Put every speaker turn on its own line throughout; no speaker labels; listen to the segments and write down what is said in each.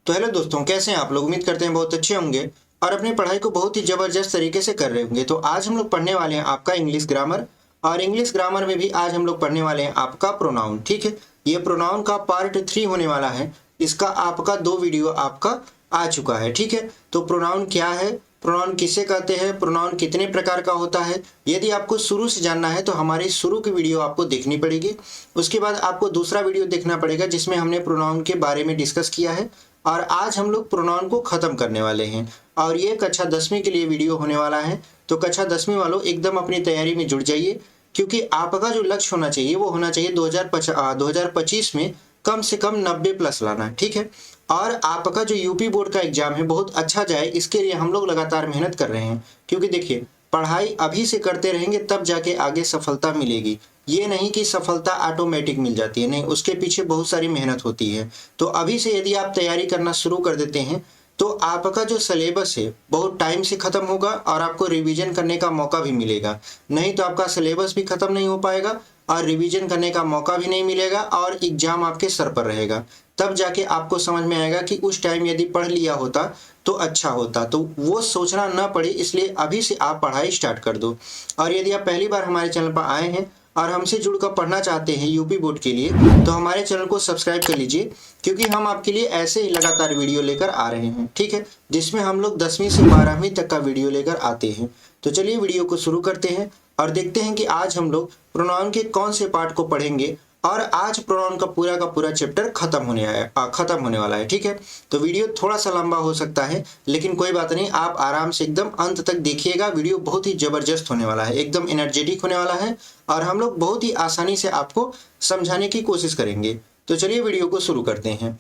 तो हेलो दोस्तों, कैसे हैं आप लोग। उम्मीद करते हैं बहुत अच्छे होंगे और अपनी पढ़ाई को बहुत ही ज़बरदस्त तरीके से कर रहे होंगे। तो आज हम लोग पढ़ने वाले हैं आपका इंग्लिश ग्रामर, और इंग्लिश ग्रामर में भी आज हम लोग पढ़ने वाले हैं आपका प्रोनाउन। ठीक है, ये प्रोनाउन का पार्ट 3 होने वाला है। इसका आपका 2 वीडियो आपका आ चुका है। ठीक है, तो प्रोनाउन क्या है, प्रोनाउन किसे कहते हैं, प्रोनाउन कितने प्रकार का होता है, यदि आपको शुरू से जानना है तो हमारी शुरू की वीडियो आपको देखनी पड़ेगी। उसके बाद आपको दूसरा वीडियो देखना पड़ेगा जिसमें हमने प्रोनाउन के बारे में डिस्कस किया है। और आज हम लोग प्रोनाउन को ख़त्म करने वाले हैं, और ये कक्षा 10वीं के लिए वीडियो होने वाला है। तो कक्षा 10वीं वालों एकदम अपनी तैयारी में जुट जाइए, क्योंकि आपका जो लक्ष्य होना चाहिए वो होना चाहिए 2025 में कम से कम 90 प्लस लाना। ठीक है, और आपका जो यूपी बोर्ड का एग्जाम है बहुत अच्छा जाए, इसके लिए हम लोग लगातार मेहनत कर रहे हैं। क्योंकि देखिए, पढ़ाई अभी से करते रहेंगे तब जाके आगे सफलता मिलेगी। ये नहीं कि सफलता ऑटोमेटिक मिल जाती है, नहीं, उसके पीछे बहुत सारी मेहनत होती है। तो अभी से यदि आप तैयारी करना शुरू कर देते हैं तो आपका जो सिलेबस है बहुत टाइम से ख़त्म होगा और आपको रिवीजन करने का मौका भी मिलेगा। नहीं तो आपका सिलेबस भी ख़त्म नहीं हो पाएगा और रिवीजन करने का मौका भी नहीं मिलेगा और एग्जाम आपके सर पर रहेगा। तब जाके आपको समझ में आएगा कि उस टाइम यदि पढ़ लिया होता तो अच्छा होता। तो वो सोचना ना पड़े, इसलिए अभी से आप पढ़ाई स्टार्ट कर दो। और यदि आप पहली बार हमारे चैनल पर आए हैं और हमसे जुड़कर पढ़ना चाहते हैं यूपी बोर्ड के लिए, तो हमारे चैनल को सब्सक्राइब कर लीजिए, क्योंकि हम आपके लिए ऐसे ही लगातार वीडियो लेकर आ रहे हैं। ठीक है, जिसमें हम लोग 10वीं से 12वीं तक का वीडियो लेकर आते हैं। तो चलिए वीडियो को शुरू करते हैं और देखते हैं कि आज हम लोग प्रोनाउन के कौन से पार्ट को पढ़ेंगे। और आज प्रोनाउन का पूरा चैप्टर खत्म होने वाला है। ठीक है, तो वीडियो थोड़ा सा लंबा हो सकता है, लेकिन कोई बात नहीं, आप आराम से एकदम अंत तक देखिएगा। वीडियो बहुत ही जबरदस्त होने वाला है, एकदम एनर्जेटिक होने वाला है, और हम लोग बहुत ही आसानी से आपको समझाने की कोशिश करेंगे। तो चलिए वीडियो को शुरू करते हैं।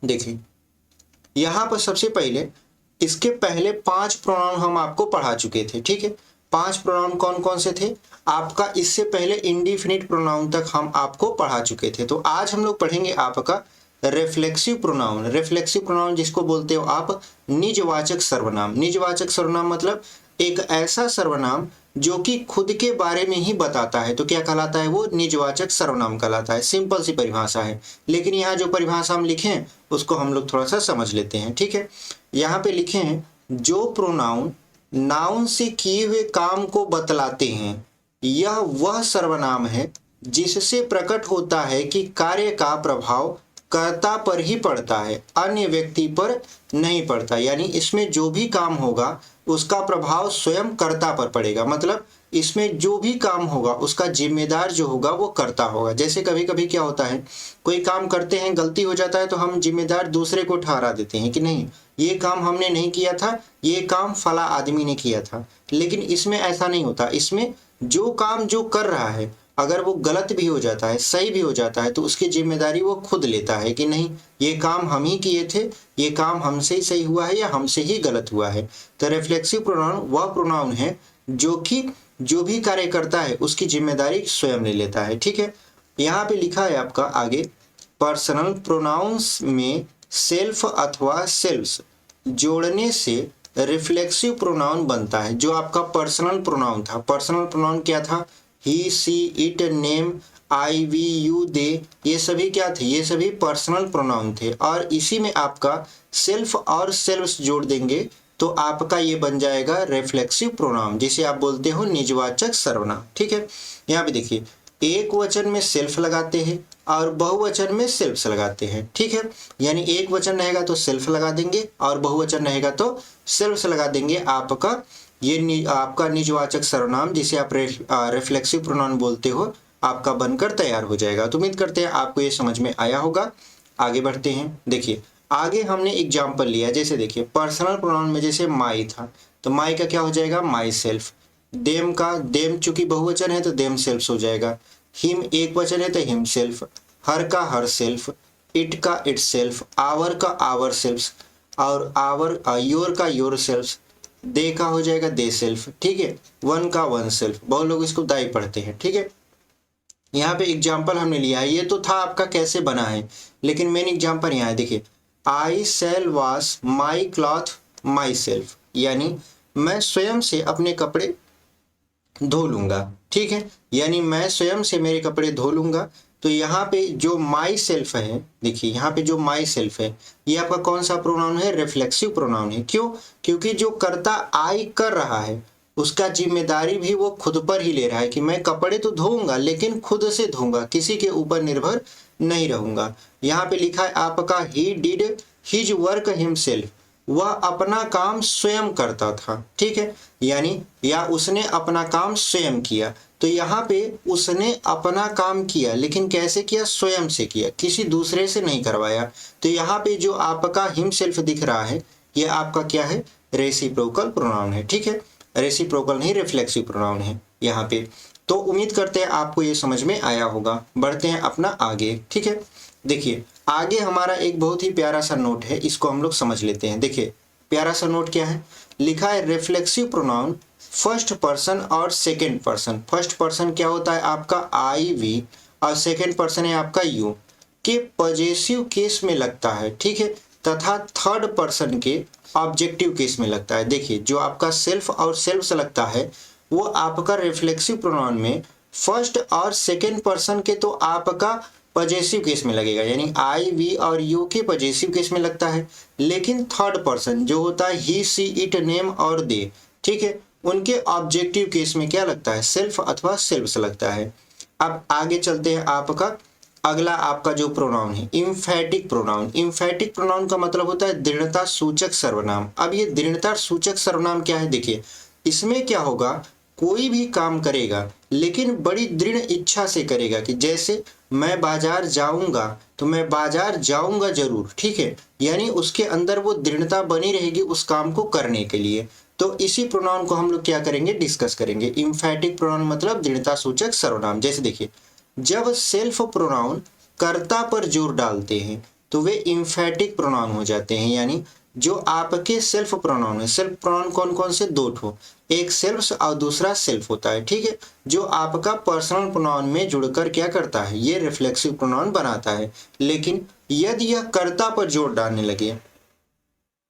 देखिए, यहाँ पर सबसे पहले इसके पहले 5 प्रोनाउन हम आपको पढ़ा चुके थे। ठीक है, 5 प्रोनाउन कौन कौन से थे आपका, इससे पहले इंडिफिनिट प्रोनाउन तक हम आपको पढ़ा चुके थे। तो आज हम लोग पढ़ेंगे आपका रिफ्लेक्सिव प्रोनाउन। रिफ्लेक्सिव प्रोनाउन जिसको बोलते हो आप निजवाचक सर्वनाम। निजवाचक सर्वनाम मतलब एक ऐसा सर्वनाम जो कि खुद के बारे में ही बताता है। तो क्या कहलाता है वो, निजवाचक सर्वनाम कहलाता है। सिंपल सी परिभाषा है, लेकिन यहाँ जो परिभाषा हम लिखे हैं उसको हम लोग थोड़ा सा समझ लेते हैं। ठीक है, यहाँ पे लिखे हैं, जो प्रोनाउन नाउन से किए हुए काम को बतलाते हैं, यह वह सर्वनाम है जिससे प्रकट होता है कि कार्य का प्रभाव कर्ता पर ही पड़ता है, अन्य व्यक्ति पर नहीं पड़ता। यानी इसमें जो भी काम होगा उसका प्रभाव स्वयं कर्ता पर पड़ेगा। मतलब इसमें जो भी काम होगा उसका जिम्मेदार जो होगा वो कर्ता होगा। जैसे कभी कभी क्या होता है, कोई काम करते हैं, गलती हो जाता है तो हम जिम्मेदार दूसरे को ठहरा देते हैं कि नहीं, ये काम हमने नहीं किया था, ये काम फला आदमी ने किया था। लेकिन इसमें ऐसा नहीं होता। इसमें जो काम जो कर रहा है, अगर वो गलत भी हो जाता है, सही भी हो जाता है, तो उसकी जिम्मेदारी वो खुद लेता है कि नहीं, ये काम हम ही किए थे, ये काम हमसे ही सही हुआ है या हमसे ही गलत हुआ है। तो रिफ्लेक्सिव प्रोनाउन वह प्रोनाउन है जो कि जो भी कार्य करता है उसकी जिम्मेदारी स्वयं ले लेता है। ठीक है, यहाँ पे लिखा है आपका आगे, पर्सनल प्रोनाउंस में सेल्फ अथवा सेल्व्स जोड़ने से रिफ्लेक्सिव प्रोनाउन बनता है। जो आपका पर्सनल प्रोनाउन था, पर्सनल प्रोनाउन क्या था, he, she, it, name, I, we, you, they, ये सभी क्या थे, ये सभी पर्सनल प्रोनाउन थे। और इसी में आपका सेल्फ और सेल्व्स जोड़ देंगे तो आपका ये बन जाएगा रिफ्लेक्सिव प्रोनाउन, जिसे आप बोलते हो निजवाचक सर्वनाम। ठीक है, यहाँ पे देखिए, एक वचन में सेल्फ लगाते हैं और बहुवचन में सेल्फ्स लगाते हैं। ठीक है, यानी एक वचन रहेगा तो सेल्फ लगा देंगे और बहुवचन रहेगा तो सेल्फ्स लगा देंगे। आपका ये आपका निजवाचक सर्वनाम, जिसे आप रिफ्लेक्सिव प्रोनाउन बोलते हो, आपका बनकर तैयार हो जाएगा। तो उम्मीद करते हैं आपको ये समझ में आया होगा। आगे बढ़ते हैं। देखिए, आगे हमने एग्जाम्पल लिया, जैसे देखिए पर्सनल प्रोनाउन में जैसे माई था, तो माई का क्या हो जाएगा, माई सेल्फ। देम का, देम चूंकि बहुवचन है तो देम सेल्फ हो जाएगा। हिम एक वचन है तो हिम सेल्फ। हर का हर सेल्फ। इट का इट सेल्फ। आवर का आवर सेल्फ। और आवर योर का योर सेल्फ। दे का हो जाएगा दे सेल्फ। ठीक है, वन का वन सेल्फ। बहुत लोग इसको दाई पढ़ते हैं। ठीक है, यहाँ पे एग्जाम्पल हमने लिया है, ये तो था आपका कैसे बना है, लेकिन मेन एग्जाम्पल यहाँ है। देखिए, I shall wash my cloth myself, यानी मैं स्वयं से अपने कपड़े धो लूंगा। ठीक है, यानी मैं स्वयं से मेरे कपड़े धो लूंगा। तो यहाँ पे जो माई सेल्फ है, देखिए यहाँ पे जो माई सेल्फ है ये आपका कौन सा प्रोनाउन है, रिफ्लेक्सिव प्रोनाउन है। क्यों? क्योंकि जो कर्ता आई कर रहा है उसका जिम्मेदारी भी वो खुद पर ही ले रहा है कि मैं कपड़े तो धोऊंगा लेकिन खुद से धोऊंगा, किसी के ऊपर निर्भर नहीं रहूंगा। यहाँ पे लिखा है आपका he did his work himself, वह अपना काम स्वयं करता था, ठीक है, यानी या उसने अपना काम स्वयं किया। तो यहाँ पे उसने अपना काम किया लेकिन कैसे किया, स्वयं से किया, किसी दूसरे से नहीं करवाया। तो यहाँ पे जो आपका हिमसेल्फ दिख रहा है ये आपका क्या है, रेसिप्रोकल प्रोनाउन है, ठीक है, रेसिप्रोकल नहीं रिफ्लेक्सिव प्रोनाउन है यहाँ पे। तो उम्मीद करते हैं आपको ये समझ में आया होगा। बढ़ते हैं अपना आगे, ठीक है। देखिए आगे हमारा एक बहुत ही प्यारा सा नोट है, इसको हम लोग समझ लेते हैं। देखिए प्यारा सा नोट क्या है, लिखा है रिफ्लेक्सिव प्रोनाउन फर्स्ट पर्सन और सेकंड पर्सन। फर्स्ट पर्सन क्या होता है आपका आई वी और सेकंड पर्सन है आपका यू के पॉजेसिव केस में लगता है, ठीक है, तथा थर्ड पर्सन के ऑब्जेक्टिव केस में लगता है। देखिए जो आपका सेल्फ और सेल्फ से लगता है वो आपका रिफ्लेक्सिव प्रोनाउन में फर्स्ट और सेकंड पर्सन के तो आपका पॉजेसिव केस में लगेगा, यानी आई वी और यू के पॉजेसिव केस में लगता है। लेकिन थर्ड पर्सन जो होता है ही सी इट नेम और दे, ठीक है, उनके ऑब्जेक्टिव केस में क्या लगता है, सेल्फ अथवा सेल्फ से लगता है। अब आगे चलते हैं, आपका अगला आपका जो प्रोनाउन है इम्फेटिक प्रोनाउन। इम्फेटिक प्रोनाउन का मतलब होता है दृढ़ता सूचक सर्वनाम। अब ये दृढ़ता सूचक सर्वनाम क्या है, देखिए इसमें क्या होगा, कोई भी काम करेगा लेकिन बड़ी दृढ़ इच्छा से करेगा कि जैसे मैं बाजार जाऊंगा तो मैं बाजार जाऊंगा जरूर, ठीक है, यानी उसके अंदर वो दृढ़ता बनी रहेगी उस काम को करने के लिए। तो इसी प्रोनाउन को हम लोग क्या करेंगे, डिस्कस करेंगे। इम्फेटिक प्रोनाउन मतलब दृढ़ता सूचक सर्वनाम। जैसे देखिए जब सेल्फ प्रोनाउन कर्ता पर जोर डालते हैं तो वे इम्फेटिक प्रोनाउन हो जाते हैं, यानी जो आपके सेल्फ प्रोनाउन है, सेल्फ प्रोनाउन कौन कौन से, दो ठो, एक सेल्फ और दूसरा सेल्फ होता है, ठीक है, जो आपका पर्सनल प्रोनाउन में जुड़कर क्या करता है, ये रिफ्लेक्सिव प्रोनाउन बनाता है। लेकिन यदि यह कर्ता पर जोर डालने लगे,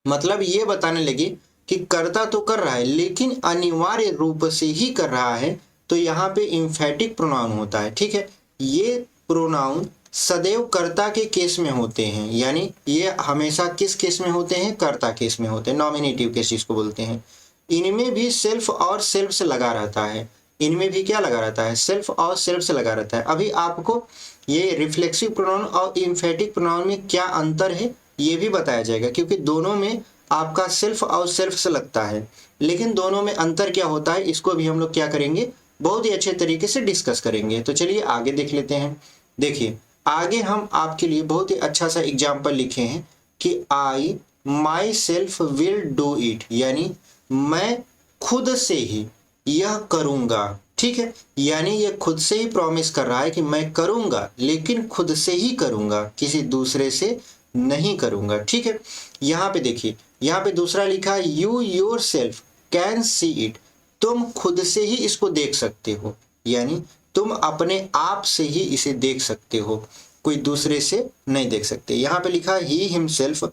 मतलब ये बताने लगे कि कर्ता तो कर रहा है लेकिन अनिवार्य रूप से ही कर रहा है, तो यहाँ पे इम्फेटिक प्रोनाउन होता है, ठीक है। ये प्रोनाउन सदैव कर्ता के केस में होते हैं, यानी ये हमेशा किस केस में होते हैं, कर्ता केस में होते हैं, नॉमिनेटिव केस इसको बोलते हैं। इनमें भी सेल्फ और सेल्फ से लगा रहता है, इनमें भी क्या लगा रहता है, सेल्फ और सेल्फ से लगा रहता है। अभी आपको ये रिफ्लेक्सिव प्रोनाउन और इम्फेटिक प्रोनाउन में क्या अंतर है ये भी बताया जाएगा, क्योंकि दोनों में आपका सेल्फ और सेल्फ से लगता है, लेकिन दोनों में अंतर क्या होता है इसको भी हम लोग क्या करेंगे, बहुत ही अच्छे तरीके से डिस्कस करेंगे। तो चलिए आगे देख लेते हैं। देखिए आगे हम आपके लिए बहुत ही अच्छा सा एग्जाम्पल लिखे हैं कि I myself will do it, यानी मैं खुद से ही यह करूंगा, ठीक है, यानी ये खुद से ही प्रॉमिस कर रहा है कि मैं करूंगा लेकिन खुद से ही करूंगा, किसी दूसरे से नहीं करूंगा, ठीक है। यहाँ पे देखिए, यहाँ पे दूसरा लिखा है you your self can see it, तुम खुद से ही इसको देख सकते हो, यानी तुम अपने आप से ही इसे देख सकते हो, कोई दूसरे से नहीं देख सकते। यहाँ पे लिखा है ही हिमसेल्फ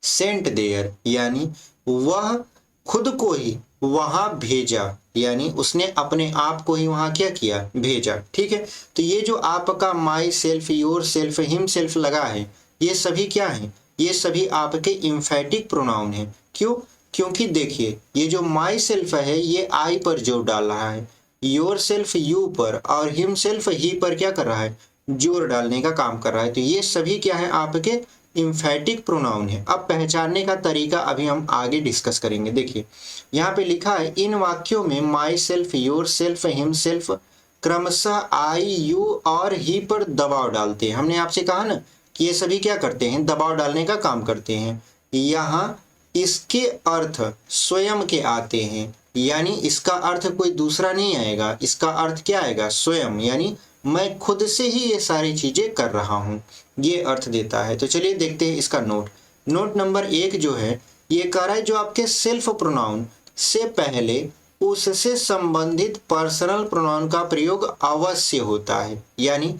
सेंट देयर, यानी वह खुद को ही वहां भेजा, यानी उसने अपने आप को ही वहां क्या किया, भेजा, ठीक है। तो ये जो आपका my self, your self, him self लगा है, ये सभी क्या है, ये सभी आपके इम्फेटिक प्रोनाउन है। क्यों? क्योंकि देखिए ये जो माई सेल्फ है ये आई पर जोर डाल रहा है, योर सेल्फ यू पर, और हिम सेल्फ ही पर क्या कर रहा है, जोर डालने का काम कर रहा है। तो ये सभी क्या है, आपके इम्फेटिक प्रोनाउन है। अब पहचानने का तरीका अभी हम आगे डिस्कस करेंगे। देखिए यहाँ पे लिखा है इन वाक्यों में my self, your self, him self क्रमशः आई, यू और ही पर दबाव डालते हैं। हमने आपसे कहा ना कि ये सभी क्या करते हैं, दबाव डालने का काम करते हैं। यहाँ इसके अर्थ स्वयं के आते हैं, यानी इसका अर्थ कोई दूसरा नहीं आएगा, इसका अर्थ क्या आएगा, स्वयं, यानी मैं खुद से ही ये सारी चीजें कर रहा हूँ, ये अर्थ देता है। तो चलिए देखते हैं इसका नोट। नोट नंबर 1 जो है ये कह रहा है जो आपके सेल्फ प्रोनाउन से पहले उससे संबंधित पर्सनल प्रोनाउन का प्रयोग अवश्य होता है, यानी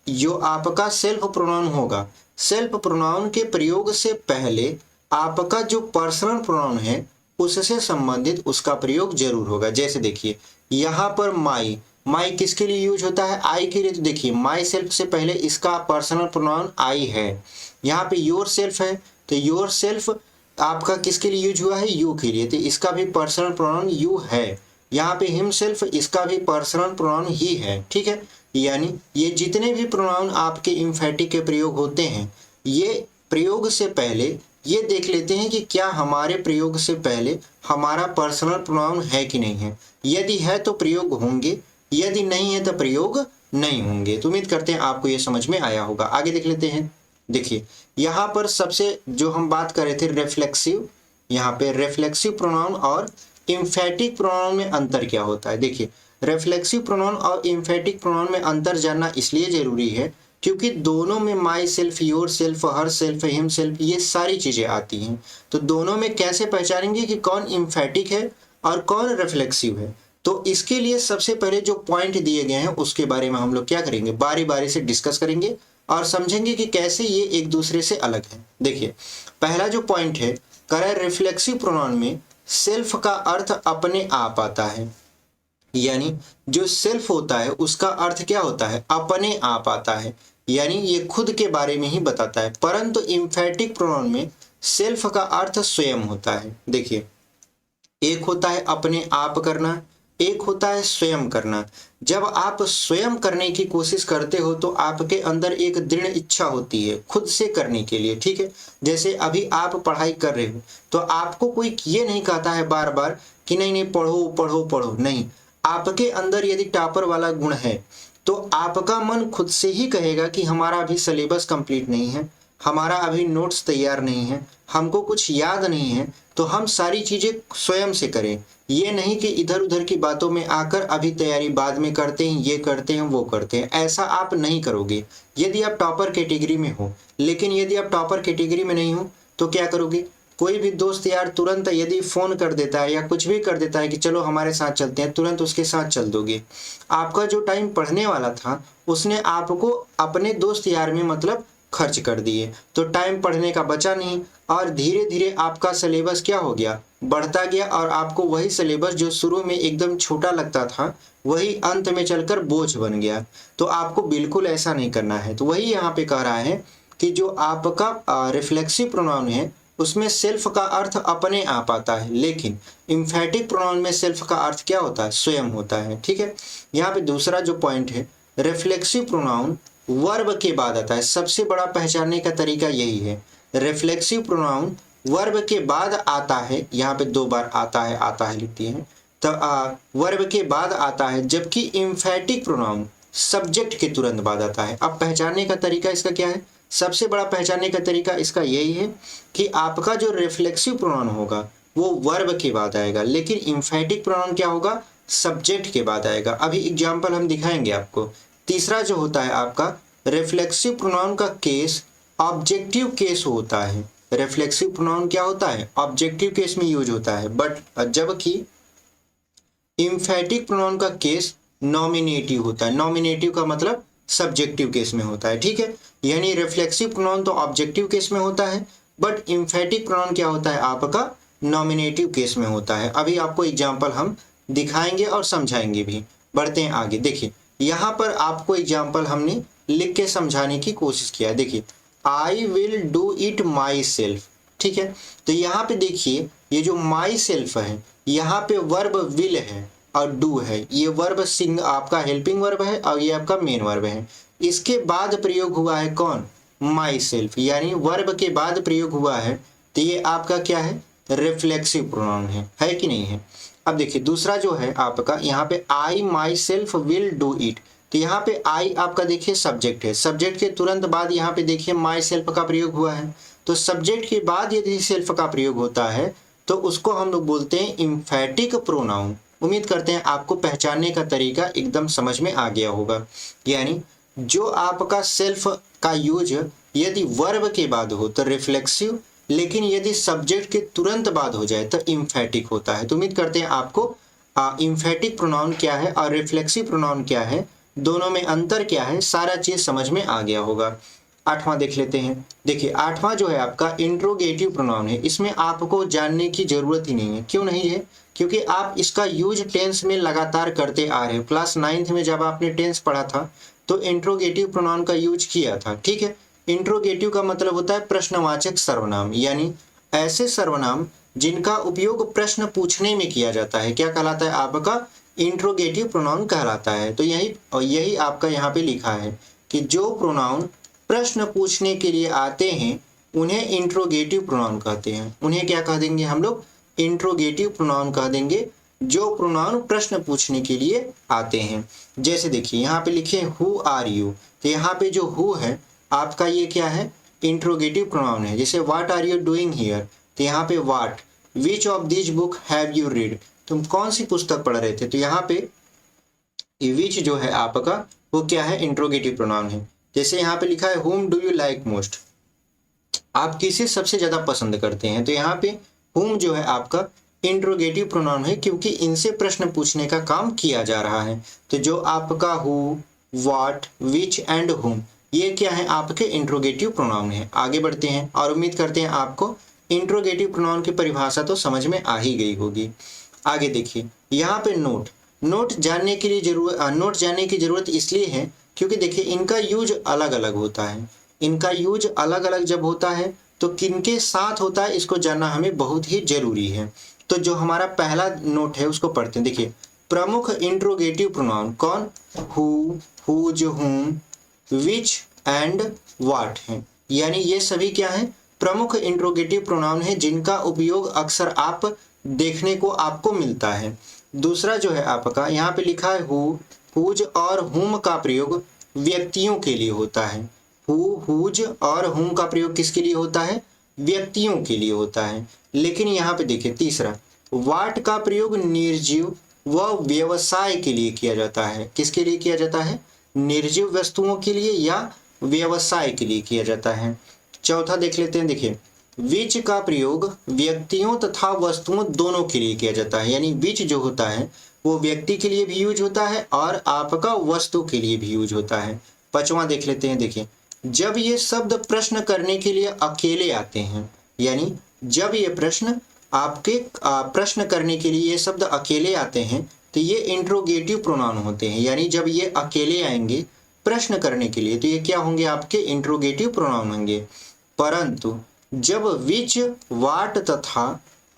जो आपका सेल्फ प्रोनाउन होगा, सेल्फ प्रोनाउन के प्रयोग से पहले आपका जो पर्सनल प्रोनाउन है उससे संबंधित उसका प्रयोग जरूर होगा। जैसे देखिए यहाँ पर माई, माई किसके लिए यूज होता है? आई के लिए। तो देखिए माई सेल्फ से पहले इसका पर्सनल प्रोनाउन आई है। यहाँ पे योर सेल्फ है तो योर सेल्फ आपका किसके लिए यूज हुआ है? यू के लिए, तो इसका भी पर्सनल प्रोनाउन यू है। यहाँ पे हिमसेल्फ, इसका भी पर्सनल प्रोनाउन ही है। ठीक है, यानी ये जितने भी प्रोनाउन आपके इम्फेटिक के प्रयोग होते हैं, ये प्रयोग से पहले ये देख लेते हैं कि क्या हमारे प्रयोग से पहले हमारा पर्सनल प्रोनाउन है कि नहीं है। यदि है तो प्रयोग होंगे, यदि नहीं है तो प्रयोग नहीं होंगे। तो उम्मीद करते हैं आपको ये समझ में आया होगा। आगे देख लेते हैं। देखिए यहाँ पर सबसे जो हम बात कर रहे थे रिफ्लेक्सिव, यहाँ पे रिफ्लेक्सिव प्रोनाउन और इम्फेटिक प्रोनाउन में अंतर क्या होता है। देखिए रिफ्लेक्सिव प्रोनाउन और इम्फेटिक प्रोनाउन में अंतर जानना इसलिए जरूरी है क्योंकि दोनों में my self, your self, her self, him self ये सारी चीजें आती हैं। तो दोनों में कैसे पहचानेंगे कि कौन इम्फेटिक है और कौन रिफ्लेक्सिव है। तो इसके लिए सबसे पहले जो पॉइंट दिए गए हैं उसके बारे में हम लोग क्या करेंगे, बारी बारी से डिस्कस करेंगे और समझेंगे कि कैसे ये एक दूसरे से अलग है। देखिए पहला जो पॉइंट है, करें रिफ्लेक्सिव प्रोनाउन में सेल्फ का अर्थ अपने आप आता है, यानी जो सेल्फ होता है उसका अर्थ क्या होता है? अपने आप आता है, यानी ये खुद के बारे में ही बताता है। परंतु इम्फेटिक प्रोनाउन में सेल्फ का अर्थ स्वयं होता है। देखिए एक होता है अपने आप करना, एक होता है स्वयं करना। जब आप स्वयं करने की कोशिश करते हो तो आपके अंदर एक दृढ़ इच्छा होती है खुद से करने के लिए। ठीक है, जैसे अभी आप पढ़ाई कर रहे हो तो आपको कोई ये नहीं कहता है बार बार कि नहीं नहीं पढ़ो पढ़ो पढ़ो, नहीं। आपके अंदर यदि टॉपर वाला गुण है तो आपका मन खुद से ही कहेगा कि हमारा अभी सिलेबस कंप्लीट नहीं है, हमारा अभी नोट्स तैयार नहीं है, हमको कुछ याद नहीं है, तो हम सारी चीजें स्वयं से करें। ये नहीं कि इधर उधर की बातों में आकर अभी तैयारी बाद में करते हैं, ये करते हैं, वो करते हैं, ऐसा आप नहीं करोगे यदि आप टॉपर कैटेगरी में हो। लेकिन यदि आप टॉपर कैटेगरी में नहीं हो तो क्या करोगे? कोई भी दोस्त यार तुरंत यदि फोन कर देता है या कुछ भी कर देता है कि चलो हमारे साथ चलते हैं, तुरंत उसके साथ चल दोगे। आपका जो टाइम पढ़ने वाला था उसने आपको अपने दोस्त यार में मतलब खर्च कर दिए, तो टाइम पढ़ने का बचा नहीं और धीरे धीरे आपका सिलेबस क्या हो गया? बढ़ता गया और आपको वही सिलेबस जो शुरू में एकदम छोटा लगता था वही अंत में चलकर बोझ बन गया। तो आपको बिल्कुल ऐसा नहीं करना है। तो वही यहाँ पे कह रहा है कि जो आपका रिफ्लेक्सिव प्रोनाउन है उसमें सेल्फ का अर्थ अपने आप आता है, लेकिन इम्फेटिक प्रोनाउन में सेल्फ का अर्थ क्या होता है? स्वयं होता है। ठीक है, यहाँ पे दूसरा जो पॉइंट है, रिफ्लेक्सिव प्रोनाउन वर्ब के बाद आता है। सबसे बड़ा पहचानने का तरीका यही है, रिफ्लेक्सिव प्रोनाउन वर्ब के बाद आता है। यहाँ पे 2 बार आता है लिखती है, तो वर्ब के बाद आता है, जबकि इम्फेटिक प्रोनाउन सब्जेक्ट के तुरंत बाद आता है। अब पहचानने का तरीका इसका क्या है? सबसे बड़ा पहचानने का तरीका इसका यही है कि आपका जो रिफ्लेक्सिव प्रोनाउन होगा वो वर्ब के बाद आएगा, लेकिन इम्फेटिक प्रोनाउन क्या होगा? सब्जेक्ट के बाद आएगा। अभी एग्जाम्पल हम दिखाएंगे आपको। तीसरा जो होता है आपका रिफ्लेक्सिव प्रोनाउन का केस ऑब्जेक्टिव केस होता है। रिफ्लेक्सिव प्रोनाउन क्या होता है? ऑब्जेक्टिव केस में यूज होता है, बट जबकि इम्फेटिक प्रोनाउन का केस नॉमिनेटिव होता है। नॉमिनेटिव का मतलब सब्जेक्टिव केस में होता है। ठीक है, यानी रिफ्लेक्सिव प्रोनाउन तो ऑब्जेक्टिव केस में होता है, बट इम्फेटिक प्रोनाउन क्या होता है आपका? नॉमिनेटिव केस में होता है। अभी आपको एग्जाम्पल हम दिखाएंगे और समझाएंगे भी। बढ़ते हैं आगे। देखिए यहाँ पर आपको एग्जाम्पल हमने लिख के समझाने की कोशिश किया है। देखिए I will do it my self. ठीक है, तो यहाँ पे देखिए ये जो माई सेल्फ है यहाँ पे वर्ब विल है और डू है। ये वर्ब सिंग आपका हेल्पिंग वर्ब है और ये आपका मेन वर्ब है। इसके बाद प्रयोग हुआ है कौन? माई सेल्फ, यानी वर्ब के बाद प्रयोग हुआ है, तो ये आपका क्या है? रिफ्लेक्सिव प्रोनाउन है कि नहीं है? अब देखिए दूसरा जो है आपका यहाँ पे I myself will do it, तो यहाँ पे आई आपका देखिए सब्जेक्ट है, सब्जेक्ट के तुरंत बाद यहाँ पे देखिए माई सेल्फ का प्रयोग हुआ है। तो सब्जेक्ट के बाद यदि सेल्फ का प्रयोग होता है तो उसको हम लोग बोलते हैं इम्फेटिक प्रोनाउन। उम्मीद करते हैं आपको पहचानने का तरीका एकदम समझ में आ गया होगा। यानी जो आपका सेल्फ का यूज यदि वर्ब के बाद हो तो रिफ्लेक्सिव, लेकिन यदि सब्जेक्ट के तुरंत बाद हो जाए तो इम्फेटिक होता है। तो उम्मीद करते हैं आपको इम्फेटिक प्रोनाउन क्या है और रिफ्लेक्सिव प्रोनाउन क्या है, दोनों में अंतर क्या है, सारा चीज समझ में आ गया होगा। 8वां देख लेते हैं। देखिए 8वां जो है आपका इंट्रोगेटिव प्रोनाउन है। इसमें आपको जानने की जरूरत ही नहीं है। क्यों नहीं है? क्योंकि आप इसका यूज टेंस में लगातार करते आ रहे हो। क्लास 9th में जब आपने टेंस पढ़ा था तो इंट्रोगेटिव प्रोनाउन का यूज किया था। ठीक है, इंट्रोगेटिव का मतलब होता है प्रश्नवाचक सर्वनाम, यानी ऐसे सर्वनाम जिनका उपयोग प्रश्न पूछने में किया जाता है। क्या कहलाता है? आपका इंट्रोगेटिव प्रोनाउन कहलाता है। तो यही आपका यहाँ पे लिखा है कि जो प्रोनाउन प्रश्न पूछने के लिए आते हैं उन्हें इंट्रोगेटिव प्रोनाउन कहते हैं। उन्हें क्या कह देंगे हम लोग? इंट्रोगेटिव प्रोनाउन कह देंगे, जो प्रोनाउन प्रश्न पूछने के लिए आते हैं। जैसे देखिए यहाँ पे लिखे हु आर यू, तो यहाँ पे जो हु है आपका ये क्या है? इंट्रोगेटिव प्रोनाउन है। जैसे what are you doing here, तो यहाँ पे what. Which of this book have you read, तुम कौन सी पुस्तक पढ़ रहे थे? तो यहाँ पे विच जो है आपका वो क्या है? इंट्रोगेटिव प्रोनाउन है। जैसे यहाँ पे लिखा है हुम डू यू लाइक मोस्ट, आप किसे सबसे ज्यादा पसंद करते हैं? तो यहाँ पे हुम जो है आपका इंट्रोगेटिव प्रोनाउन है, क्योंकि इनसे प्रश्न पूछने का काम किया जा रहा है। तो जो आपका हु, व्हाट, विच एंड हुम, ये क्या है? आपके इंट्रोगेटिव प्रोनाउन है। आगे बढ़ते हैं और उम्मीद करते हैं आपको इंट्रोगेटिव प्रोनाउन की परिभाषा तो समझ में आ ही गई होगी। आगे देखिए यहाँ पे नोट जानने की जरूरत इसलिए है क्योंकि देखिए इनका यूज अलग अलग होता है। इनका यूज अलग अलग जब होता है तो किनके साथ होता है इसको जानना हमें बहुत ही जरूरी है। तो जो हमारा पहला नोट है उसको पढ़ते हैं। देखिए प्रमुख इंट्रोगेटिव प्रोनाउन कौन? हु, हुज, हुम, विच एंड व्हाट है। यानी ये सभी क्या है? प्रमुख इंट्रोगेटिव प्रोनाउन है, जिनका उपयोग अक्सर आप देखने को आपको मिलता है। दूसरा जो है आपका यहाँ पे लिखा है हु, हुज और हुम का प्रयोग व्यक्तियों के लिए होता है। हु, हुज और हुम का प्रयोग किसके लिए होता है? व्यक्तियों के लिए होता है। लेकिन यहाँ पे देखिए तीसरा, वाट का प्रयोग निर्जीव व व्यवसाय के लिए किया जाता है। किसके लिए किया जाता है? निर्जीव वस्तुओं के लिए या व्यवसाय के लिए किया जाता है। चौथा देख लेते हैं। देखिए विच का प्रयोग व्यक्तियों तथा वस्तुओं दोनों के लिए किया जाता है। यानी विच जो होता है वो व्यक्ति के लिए भी यूज होता है और आपका वस्तु के लिए भी यूज होता है। पांचवा देख लेते हैं। देखिए जब ये शब्द प्रश्न करने के लिए अकेले आते हैं, यानी जब ये प्रश्न करने के लिए ये शब्द अकेले आते हैं तो ये इंट्रोगेटिव प्रोनाउन होते हैं। यानी जब ये अकेले आएंगे प्रश्न करने के लिए तो ये क्या होंगे? आपके इंट्रोगेटिव प्रोनाउन होंगे। परंतु जब विच, वाट तथा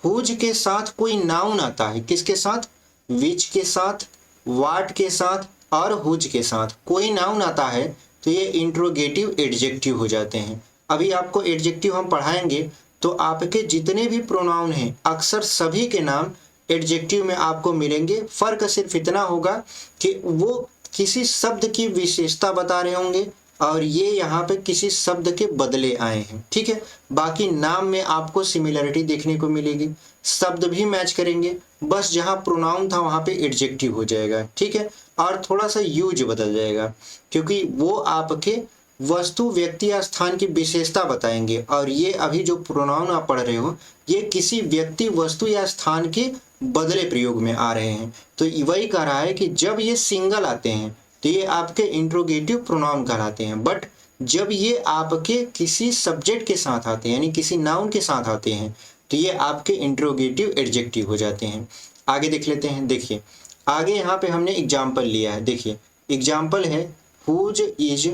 हुज के साथ कोई नाउन आता है, किसके साथ? विच के साथ, वाट के साथ और हुज के साथ कोई नाउन आता है तो ये इंट्रोगेटिव एडजेक्टिव हो जाते हैं। अभी आपको एडजेक्टिव हम पढ़ाएंगे तो आपके जितने भी प्रोनाउन हैं अक्सर सभी के नाम एडजेक्टिव में आपको मिलेंगे। फर्क सिर्फ इतना होगा कि वो किसी शब्द की विशेषता बता रहे होंगे और ये यहाँ पे किसी शब्द के बदले आए हैं। ठीक है, बाकी नाम में आपको सिमिलरिटी देखने को मिलेगी, शब्द भी मैच करेंगे, बस जहाँ प्रोनाउन था वहाँ पे एडजेक्टिव हो जाएगा। ठीक है, और थोड़ा सा यूज बदल जाएगा क्योंकि वो आपके वस्तु, व्यक्ति या स्थान की विशेषता बताएंगे। और ये अभी जो प्रोनाउन आप पढ़ रहे हो ये किसी व्यक्ति, वस्तु या स्थान के बदले प्रयोग में आ रहे हैं। तो वही कह रहा है कि जब ये सिंगल आते हैं तो ये आपके इंट्रोगेटिव प्रोनाउन कहलाते हैं, बट जब ये आपके किसी सब्जेक्ट के साथ आते हैं यानी किसी नाउन के साथ आते हैं तो ये आपके इंट्रोगेटिव एडजेक्टिव हो जाते हैं। आगे देख लेते हैं। देखिए आगे यहाँ पे हमने एग्जाम्पल लिया है। देखिए एग्जाम्पल है हुज इज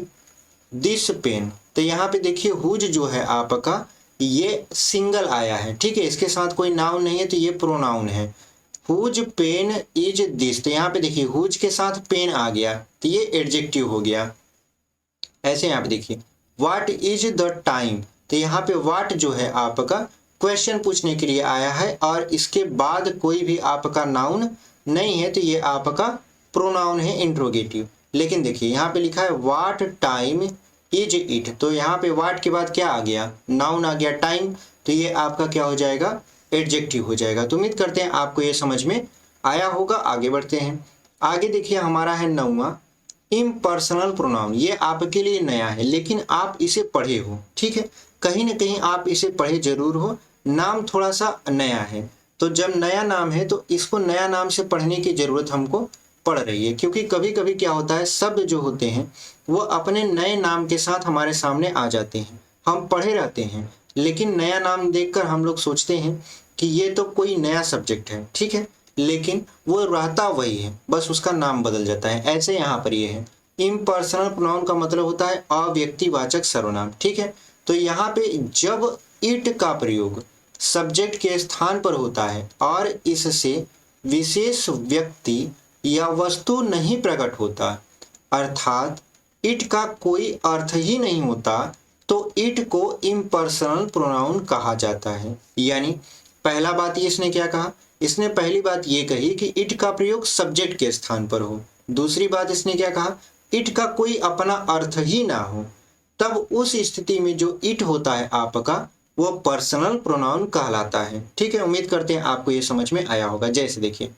दिस पेन। तो यहाँ पे देखिए हुज जो है आपका ये सिंगल आया है। ठीक है, इसके साथ कोई नाउन नहीं है तो ये प्रोनाउन है। हुज पेन इज दिस, तो यहाँ पे देखिए हुज के साथ पेन आ गया तो ये एडजेक्टिव हो गया। ऐसे यहाँ पे देखिए व्हाट इज द टाइम, तो यहाँ पे व्हाट जो है आपका क्वेश्चन पूछने के लिए आया है और इसके बाद कोई भी आपका नाउन नहीं है तो ये आपका प्रोनाउन है इंट्रोगेटिव। लेकिन देखिए यहाँ पे लिखा है व्हाट टाइम इज इट, तो यहाँ पे व्हाट के बाद क्या आ गया? नाउन आ गया टाइम, तो ये आपका क्या हो जाएगा? एडजेक्टिव हो जाएगा। तो उम्मीद करते हैं आपको ये समझ में आया होगा। आगे बढ़ते हैं। आगे देखिए हमारा है 9वां इम्पर्सनल प्रोनाउन। ये आपके लिए नया है लेकिन आप इसे पढ़े हो। ठीक है, कहीं ना कहीं आप इसे पढ़े जरूर हो, नाम थोड़ा सा नया है। तो जब नया नाम है तो इसको नया नाम से पढ़ने की जरूरत हमको पड़ रही है, क्योंकि कभी कभी क्या होता है शब्द जो होते हैं वो अपने नए नाम के साथ हमारे सामने आ जाते हैं। हम पढ़े रहते हैं लेकिन नया नाम देखकर हम लोग सोचते हैं कि ये तो कोई नया सब्जेक्ट है, ठीक है, लेकिन वो रहता वही है, बस उसका नाम बदल जाता है। ऐसे यहाँ पर ये है। इम्पर्सनल प्रोनाउन का मतलब होता है अव्यक्तिवाचक सर्वनाम, ठीक है। तो यहाँ पे जब इट का प्रयोग सब्जेक्ट के स्थान पर होता है और इससे विशेष व्यक्ति या वस्तु नहीं प्रकट होता, अर्थात इट का कोई अर्थ ही नहीं होता, तो इट को इम्पर्सनल प्रोनाउन कहा जाता है। यानी पहला बात ये इसने क्या कहा, इसने पहली बात ये कही कि इट का प्रयोग सब्जेक्ट के स्थान पर हो। दूसरी बात इसने क्या कहा, इट का कोई अपना अर्थ ही ना हो। तब उस स्थिति में जो इट होता है आपका, वो पर्सनल प्रोनाउन कहलाता है, ठीक है। उम्मीद करते हैं आपको ये समझ में आया होगा। जैसे देखिए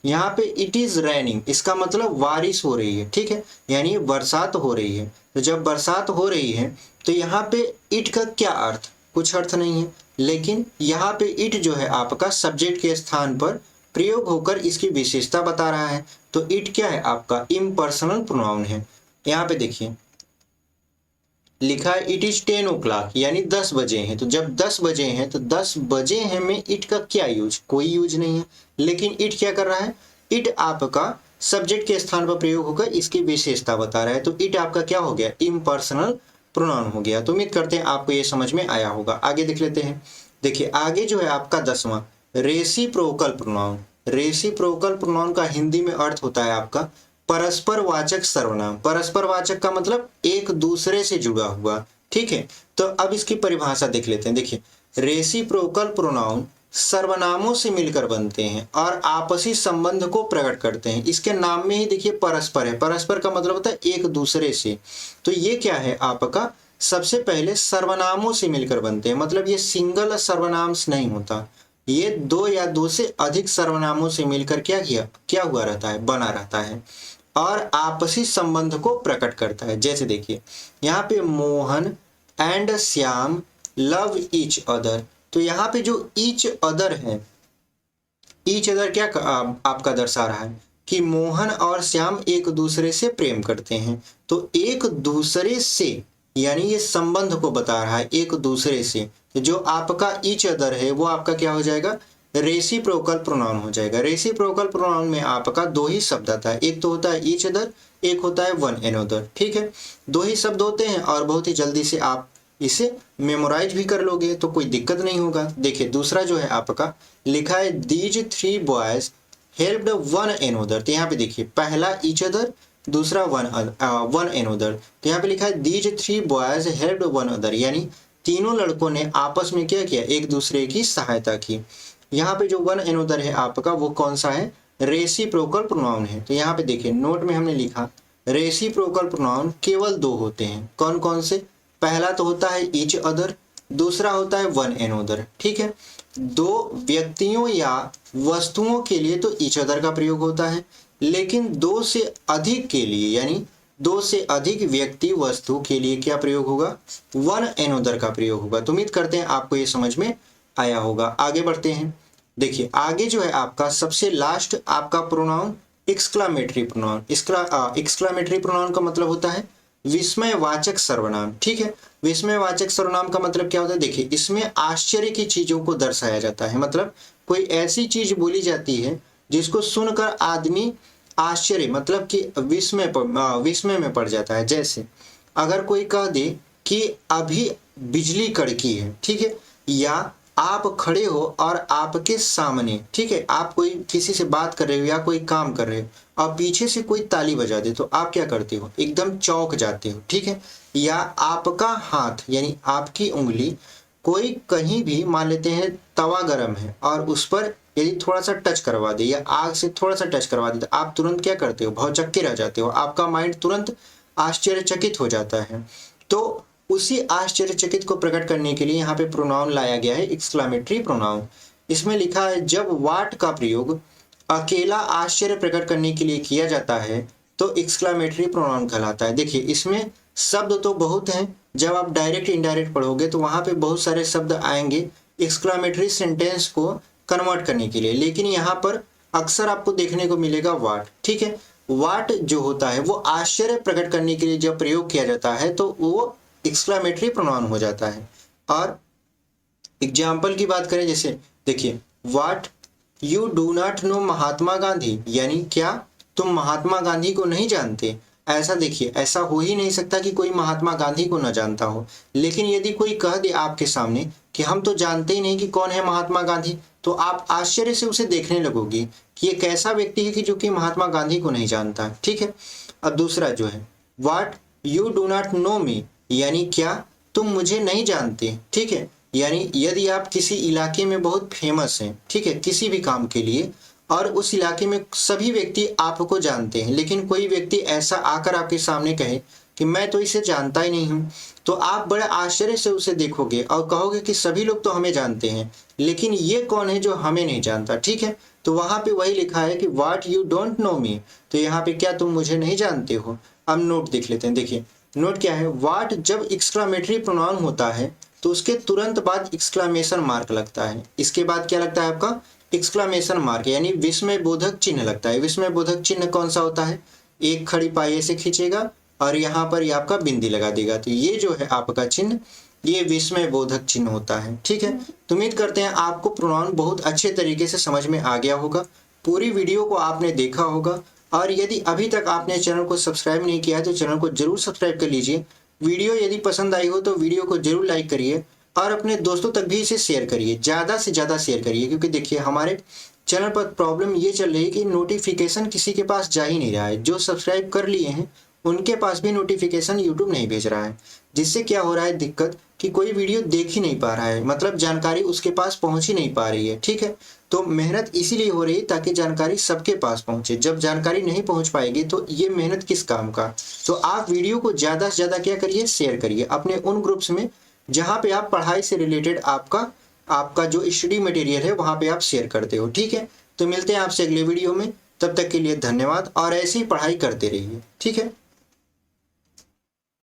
यहाँ पे इट इज रेनिंग, इसका मतलब बारिश हो रही है, ठीक है, यानी बरसात हो रही है। तो जब बरसात हो रही है तो यहाँ पे इट का क्या अर्थ, कुछ अर्थ नहीं है, लेकिन यहाँ पे इट जो है आपका सब्जेक्ट के स्थान पर प्रयोग होकर इसकी विशेषता बता रहा है। तो इट क्या है आपका, इम्पर्सनल प्रोनाउन है। यहाँ पे देखिए लिखा है इट इज 10 o'clock, यानी 10 बजे हैं। तो जब 10 बजे हैं तो 10 बजे हैं में इट का क्या यूज, कोई यूज नहीं है, लेकिन इट क्या कर रहा है, इट आपका सब्जेक्ट के स्थान पर प्रयोग होकर इसकी विशेषता बता रहा है। तो इट आपका क्या हो गया, इम्पर्सनल प्रोनाउन हो गया। तो उम्मीद करते हैं आपको ये समझ में आया होगा। आगे देख लेते हैं। देखिए आगे जो है आपका 10वां रेसिप्रोकल प्रोनाउन। रेसिप्रोकल प्रोनाउन का हिंदी में अर्थ होता है आपका परस्पर वाचक सर्वनाम। परस्पर वाचक का मतलब एक दूसरे से जुड़ा हुआ, ठीक है। तो अब इसकी परिभाषा देख लेते हैं। देखिए रेसिप्रोकल प्रोनाउन सर्वनामों से मिलकर बनते हैं और आपसी संबंध को प्रकट करते हैं। इसके नाम में ही देखिए परस्पर है, परस्पर का मतलब होता है एक दूसरे से। तो ये क्या है आपका, सबसे पहले सर्वनामों से मिलकर बनते हैं, मतलब ये सिंगल सर्वनाम नहीं होता, ये दो या दो से अधिक सर्वनामों से मिलकर क्या हुआ रहता है, बना रहता है और आपसी संबंध को प्रकट करता है। जैसे देखिए यहाँ पे Mohan and Shyam love each other. तो यहाँ पे जो ईच अदर है, ईच अदर क्या आपका दर्शा रहा है कि मोहन और श्याम एक दूसरे से प्रेम करते हैं। तो एक दूसरे से यानी ये संबंध को बता रहा है एक दूसरे से। जो आपका ईच अदर है वो आपका क्या हो जाएगा, रेसिप्रोकल प्रोनाउन हो जाएगा। रेसिप्रोकल प्रोनाउन में आपका दो ही शब्द आता है, एक तो होता है ईच अदर, एक होता है वन एनोदर, ठीक है। दो ही शब्द होते हैं और बहुत ही जल्दी से आप इसे मेमोराइज भी कर लोगे तो कोई दिक्कत नहीं होगा। देखिए दूसरा जो है आपका लिखा है these 3 boys helped one another. तो यहाँ पे देखिए पहला ईच अदर, दूसरा वन एनोदर। तो यहाँ पे लिखा है these 3 boys helped one other, यानी तीनों लड़कों ने आपस में क्या किया, एक दूसरे की सहायता की। यहाँ पे जो वन एनोदर है आपका वो कौन सा है, रेसिप्रोकल प्रोनाउन है। तो यहाँ पे देखिए नोट में हमने लिखा रेसिप्रोकल प्रोनाउन केवल दो होते हैं। कौन कौन से, पहला तो होता है ईच अदर, दूसरा होता है वन एनोदर, ठीक है। दो व्यक्तियों या वस्तुओं के लिए तो ईच अदर का प्रयोग होता है, लेकिन दो से अधिक के लिए यानी दो से अधिक व्यक्ति वस्तु के लिए क्या प्रयोग होगा, वन एनोदर का प्रयोग होगा। तो उम्मीद करते हैं आपको ये समझ में आया होगा। आगे बढ़ते हैं। देखिए आगे जो है आपका सबसे लास्ट आपका pronoun exclamatory pronoun. Exclamatory pronoun का मतलब होता है विस्मयवाचक सर्वनाम, ठीक है। विस्मयवाचक सर्वनाम का मतलब क्या होता है, देखिए इसमें आश्चर्य की चीजों को दर्शाया जाता है। मतलब कोई ऐसी चीज बोली जाती है जिसको सुनकर आदमी आश्चर्य मतलब कि विस्मय में पड़ जाता है। जैसे अगर कोई कह दे कि अभी बिजली कड़की है, ठीक है, या आप खड़े हो और आपके सामने, ठीक है, आप कोई किसी से बात कर रहे हो या कोई काम कर रहे हो और पीछे से कोई ताली बजा दे तो आप क्या करते हो, एकदम चौंक जाते हो, ठीक है। या आपका हाथ यानी आपकी उंगली कोई कहीं भी मान लेते हैं तवा गरम है और उस पर यदि थोड़ा सा टच करवा दे या आग से थोड़ा सा टच करवा दे तो आप तुरंत क्या करते हो, भौचक्के रह जाते हो, आपका माइंड तुरंत आश्चर्यचकित हो जाता है। तो उसी आश्चर्यचकित को प्रकट करने के लिए यहाँ पे प्रोनाउन लाया गया है एक्सक्लामेटरी प्रोनाउन। इसमें लिखा है जब वाट का प्रयोग अकेला आश्चर्य प्रकट करने के लिए किया जाता है तो एक्सक्लामेटरी प्रोनाउन कहलाता है। देखिए इसमें शब्द तो बहुत हैं, जब आप डायरेक्ट इनडायरेक्ट पढ़ोगे तो वहाँ पे बहुत सारे शब्द आएंगे एक्सक्लामेटरी सेंटेंस को कन्वर्ट करने के लिए, लेकिन यहाँ पर अक्सर आपको देखने को मिलेगा वाट, ठीक है। वाट जो होता है वो आश्चर्य प्रकट करने के लिए जब प्रयोग किया जाता है तो वो एक्सक्लामेटरी प्रोनाउन हो जाता है। और एग्जाम्पल की बात करें, जैसे देखिए, what you do not know Mahatma Gandhi, यानी क्या तुम महात्मा गांधी को नहीं जानते। ऐसा देखिए, ऐसा हो ही नहीं सकता कि कोई महात्मा गांधी को न जानता हो। लेकिन यदि कोई कह दे आपके सामने कि हम तो जानते ही नहीं कि कौन है महात्मा गांधी, तो आप आश्चर्य से उसे देखने लगोगी कि ये कैसा व्यक्ति है कि जो कि महात्मा गांधी को नहीं जानता। ठीक है। अब दूसरा जो है, what you do not know me, यानी क्या तुम मुझे नहीं जानते। ठीक है। यानी यदि आप किसी इलाके में बहुत फेमस हैं, ठीक है, किसी भी काम के लिए, और उस इलाके में सभी व्यक्ति आपको जानते हैं, लेकिन कोई व्यक्ति ऐसा आकर आपके सामने कहे कि मैं तो इसे जानता ही नहीं हूँ, तो आप बड़े आश्चर्य से उसे देखोगे और कहोगे कि सभी लोग तो हमें जानते हैं, लेकिन ये कौन है जो हमें नहीं जानता। ठीक है। तो वहां पे वही लिखा है कि वाट यू डोंट नो मी, तो यहाँ पे क्या तुम मुझे नहीं जानते हो। अब नोट देख लेते हैं। देखिए नोट क्या है, वाट जब एक्सक्लामेटरी प्रोनाउन होता है तो उसके तुरंत बाद एक्सक्लामेशन मार्क लगता है। इसके बाद क्या लगता है आपका, एक्सक्लामेशन मार्क, यानी विस्मय बोधक चिन्ह लगता है। विस्मय बोधक चिन्ह कौन सा होता है, एक खड़ी पाई से खींचेगा और यहाँ पर ये आपका बिंदी लगा देगा, तो ये जो है आपका चिन्ह, ये विस्मय बोधक चिन्ह होता है। ठीक है। तो उम्मीद करते हैं आपको प्रोनाउन बहुत अच्छे तरीके से समझ में आ गया होगा। पूरी वीडियो को आपने देखा होगा, और यदि अभी तक आपने चैनल को सब्सक्राइब नहीं किया है तो चैनल को जरूर सब्सक्राइब कर लीजिए। वीडियो यदि पसंद आई हो तो वीडियो को जरूर लाइक करिए और अपने दोस्तों तक भी इसे शेयर करिए, ज़्यादा से ज़्यादा शेयर करिए, क्योंकि देखिए हमारे चैनल पर प्रॉब्लम ये चल रही है कि नोटिफिकेशन किसी के पास जा ही नहीं रहा है। जो सब्सक्राइब कर लिए हैं उनके पास भी नोटिफिकेशन यूट्यूब नहीं भेज रहा है, जिससे क्या हो रहा है दिक्कत कि कोई वीडियो देख ही नहीं पा रहा है, मतलब जानकारी उसके पास पहुंच ही नहीं पा रही है। ठीक है। तो मेहनत इसीलिए हो रही है ताकि जानकारी सबके पास पहुंचे। जब जानकारी नहीं पहुंच पाएगी तो ये मेहनत किस काम का। तो आप वीडियो को ज़्यादा से ज़्यादा क्या करिए, शेयर करिए अपने उन ग्रुप्स में जहाँ पे आप पढ़ाई से रिलेटेड आपका जो स्टडी मटेरियल है वहाँ पे आप शेयर करते हो। ठीक है। तो मिलते हैं आपसे अगले वीडियो में, तब तक के लिए धन्यवाद और ऐसे ही पढ़ाई करते रहिए। ठीक है।